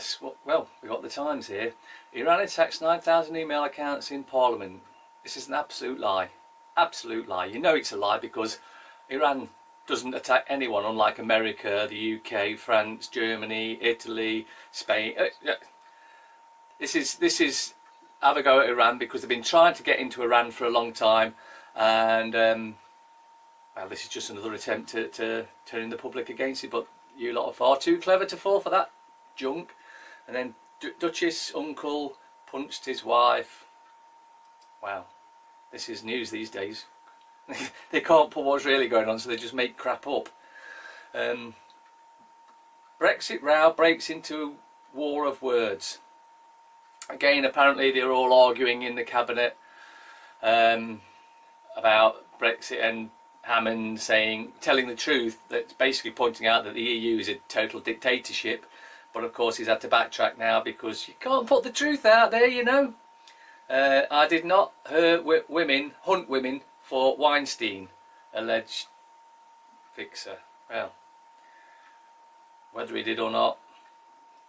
Yes, well, we got the Times here. Iran attacks 9,000 email accounts in Parliament. This is an absolute lie. Absolute lie. You know it's a lie because Iran doesn't attack anyone, unlike America, the UK, France, Germany, Italy, Spain. This is have a go at Iran because they've been trying to get into Iran for a long time, and well, this is just another attempt to turn the public against it. But you lot are far too clever to fall for that junk. And then Duchess uncle punched his wife. Wow, this is news these days. They can't put what's really going on, so they just make crap up. Brexit row breaks into war of words. Again, apparently they're all arguing in the cabinet about Brexit, and Hammond telling the truth, that's basically pointing out that the EU is a total dictatorship. But of course he's had to backtrack now because you can't put the truth out there, you know. I did not hunt women for Weinstein, alleged fixer. Well, whether he did or not,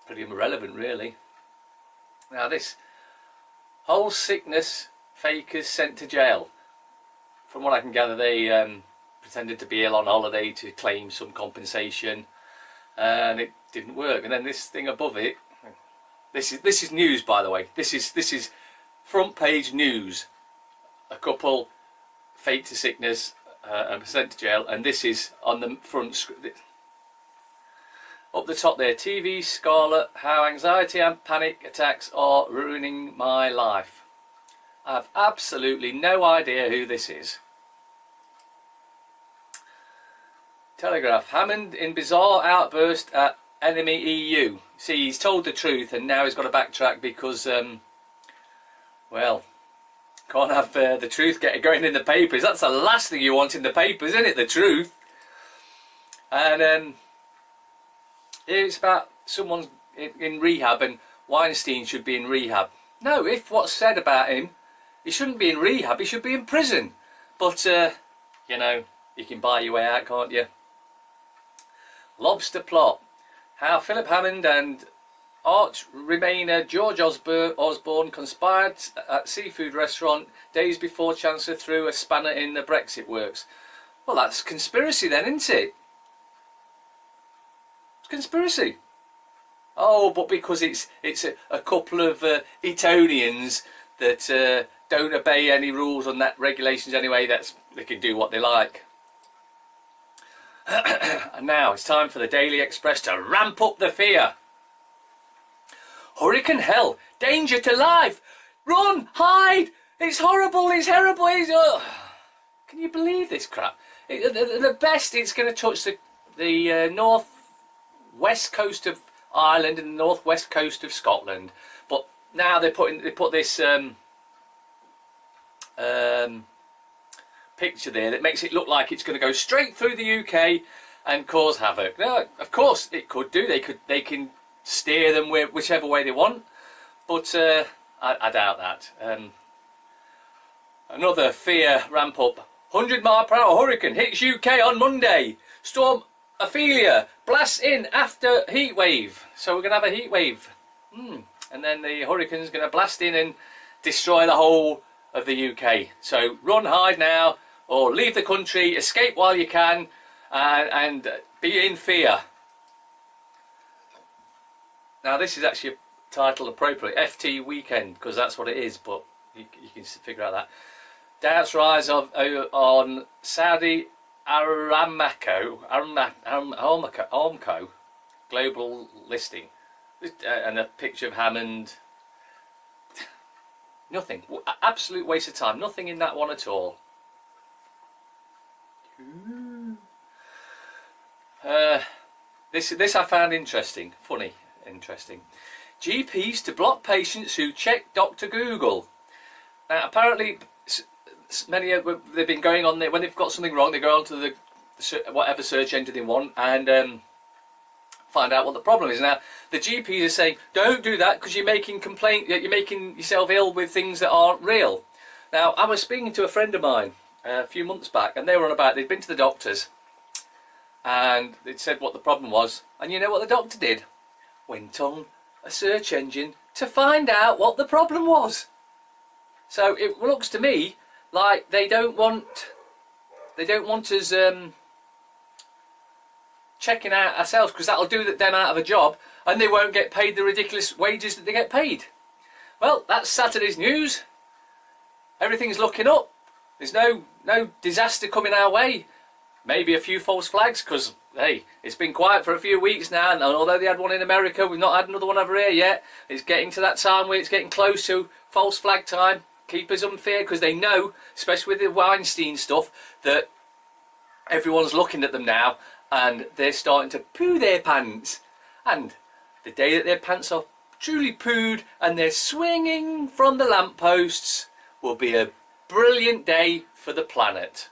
pretty irrelevant really. Now this whole sickness fakers sent to jail. From what I can gather, they pretended to be ill on holiday to claim some compensation, and it didn't work. And then this thing above it, this is news, by the way. This is front page news. A couple faked to sickness and sent to jail, and this is on the front up the top there. TV Scarlet: how anxiety and panic attacks are ruining my life. I have absolutely no idea who this is. Telegraph: Hammond in bizarre outburst at enemy EU. See, he's told the truth and now he's got to backtrack because, well, can't have the truth going in the papers. That's the last thing you want in the papers, isn't it? The truth. And it's about someone in rehab, and Weinstein should be in rehab. No, if what's said about him, he shouldn't be in rehab, he should be in prison. But, you know, you can buy your way out, can't you? Lobster plot: how Philip Hammond and arch Remainer George Osborne conspired at seafood restaurant days before Chancellor threw a spanner in the Brexit works. Well, that's conspiracy then, isn't it? It's conspiracy. Oh, but because it's a couple of Etonians that don't obey any rules on that regulations anyway, they can do what they like. And now it's time for the Daily Express to ramp up the fear. Hurricane hell, danger to life, run, hide, it's horrible, it's terrible, Can you believe this crap? The best, it's going to touch the north-west coast of Ireland and the north-west coast of Scotland. But now they put this picture there that makes it look like it's going to go straight through the UK and cause havoc. Now, of course it could do. They can steer them whichever way they want, but I doubt that. Another fear ramp up. 100-mile-per-hour hurricane hits UK on Monday. Storm Ophelia blasts in after heat wave. So we're going to have a heat wave. And then the hurricane's going to blast in and destroy the whole of the UK. So run, hide now, or leave the country, escape while you can, and be in fear. Now this is actually a title appropriate, FT Weekend, because that's what it is, but you can figure out that. Doubts rise on Saudi Aramco global listing. And a picture of Hammond. Nothing. Absolute waste of time. Nothing in that one at all. This I found interesting. Funny. Interesting. GPs to block patients who check Dr. Google. Now apparently many they've been going on there when they've got something wrong. They go onto the whatever search engine they want and find out what the problem is. Now the GPs are saying don't do that because you're making yourself ill with things that aren't real. Now I was speaking to a friend of mine a few months back, and they were on about they'd been to the doctors and they'd said what the problem was, and you know what the doctor did? Went on a search engine to find out what the problem was. So it looks to me like they don't want us checking out ourselves, because that'll do them out of a job and they won't get paid the ridiculous wages that they get paid. Well, that's Saturday's news. Everything's looking up. There's no disaster coming our way. Maybe a few false flags, because hey, it's been quiet for a few weeks now, and although they had one in America, we've not had another one over here yet. It's getting to that time where it's getting close to false flag time. Keepers unfair, because they know, especially with the Weinstein stuff, that everyone's looking at them now and they're starting to poo their pants. And the day that their pants are truly pooed and they're swinging from the lampposts will be a brilliant day for the planet.